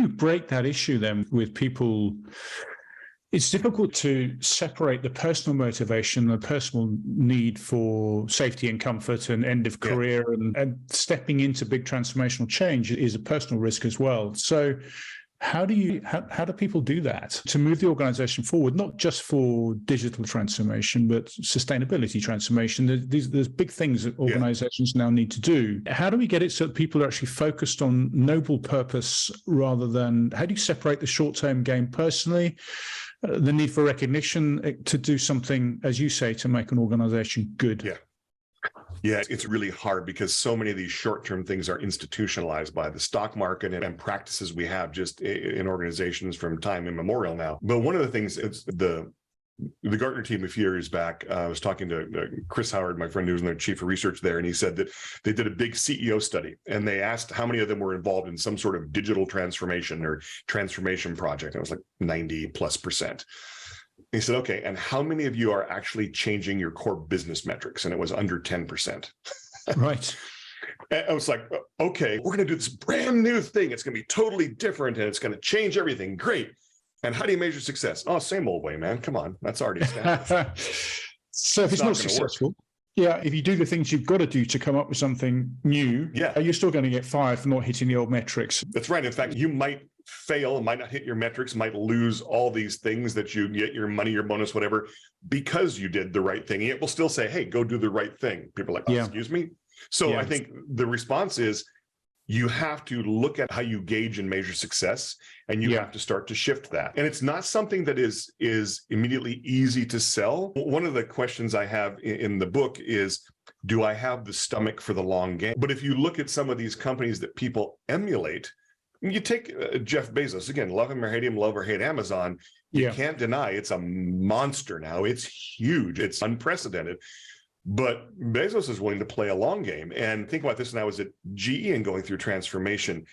you break that issue then with people? It's difficult to separate the personal motivation, the personal need for safety and comfort and end of career, and stepping into big transformational change is a personal risk as well. So how do people do that to move the organization forward, not just for digital transformation, but sustainability transformation? There's big things that organizations now need to do. How do we get it so that people are actually focused on noble purpose rather than, how do you separate the short-term gain personally, the need for recognition to do something, as you say, to make an organization good? Yeah, it's really hard because so many of these short-term things are institutionalized by the stock market and practices we have just in organizations from time immemorial now. But one of the things, it's the Gartner team a few years back, I was talking to Chris Howard, my friend who was their chief of research there, and he said that they did a big CEO study, and they asked how many of them were involved in some sort of digital transformation or transformation project. And it was like 90+%. He said, okay, and how many of you are actually changing your core business metrics? And it was under 10%. Right. And I was like, okay, we're going to do this brand new thing. It's going to be totally different, and it's going to change everything. Great. And how do you measure success? Oh, same old way, man. Come on. That's already established. So if it's not successful, if you do the things you've got to do to come up with something new, you're still going to get fired for not hitting the old metrics. That's right. In fact, you might fail, might not hit your metrics, might lose all these things that you get, your money, your bonus, whatever, because you did the right thing. It will still say, hey, go do the right thing. People are like, excuse me? So I think the response is you have to look at how you gauge and measure success, and you have to start to shift that. And it's not something that is immediately easy to sell. One of the questions I have in the book is, do I have the stomach for the long game? But if you look at some of these companies that people emulate, you take Jeff Bezos, again, love him or hate him, love or hate Amazon, you can't deny it's a monster now. It's huge. It's unprecedented. But Bezos is willing to play a long game. And think about this, when I was at GE and going through transformation,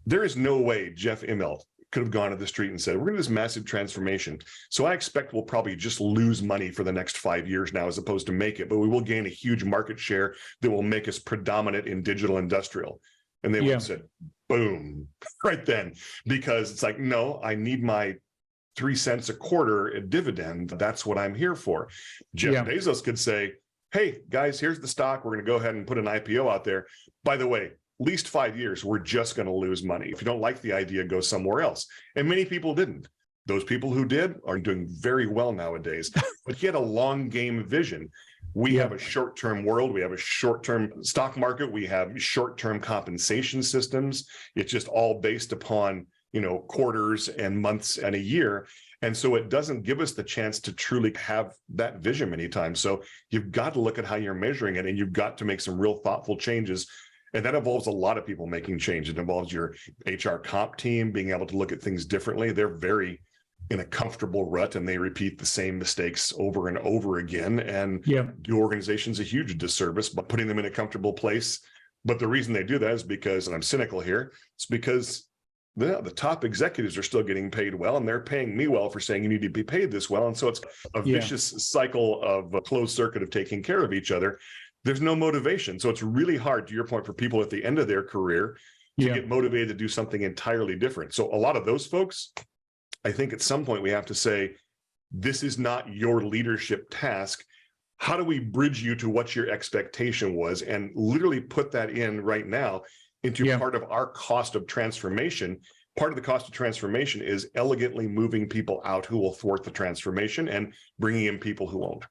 there is no way Jeff Immelt could have gone to the street and said, we're going to do this massive transformation. So I expect we'll probably just lose money for the next 5 years now, as opposed to make it. But we will gain a huge market share that will make us predominant in digital industrial. And they would have said, boom, right then, because it's like, no, I need my 3 cents a quarter a dividend. That's what I'm here for. Jeff Bezos could say, hey, guys, here's the stock. We're going to go ahead and put an IPO out there. By the way, at least 5 years, we're just going to lose money. If you don't like the idea, go somewhere else. And many people didn't. Those people who did are doing very well nowadays. But he had a long game vision. We have a short-term world. We have a short-term stock market. We have short-term compensation systems. It's just all based upon, quarters and months and a year. And so it doesn't give us the chance to truly have that vision many times. So you've got to look at how you're measuring it, and you've got to make some real thoughtful changes. And that involves a lot of people making change. It involves your HR comp team being able to look at things differently. They're very in a comfortable rut, and they repeat the same mistakes over and over again, and do organizations a huge disservice by putting them in a comfortable place. But the reason they do that is because, and I'm cynical here, it's because the top executives are still getting paid well, and they're paying me well for saying you need to be paid this well. And so it's a vicious cycle of a closed circuit of taking care of each other. There's no motivation. So it's really hard, to your point, for people at the end of their career to get motivated to do something entirely different. So a lot of those folks, I think at some point we have to say, this is not your leadership task. How do we bridge you to what your expectation was, and literally put that in right now into part of our cost of transformation? Part of the cost of transformation is elegantly moving people out who will thwart the transformation and bringing in people who won't.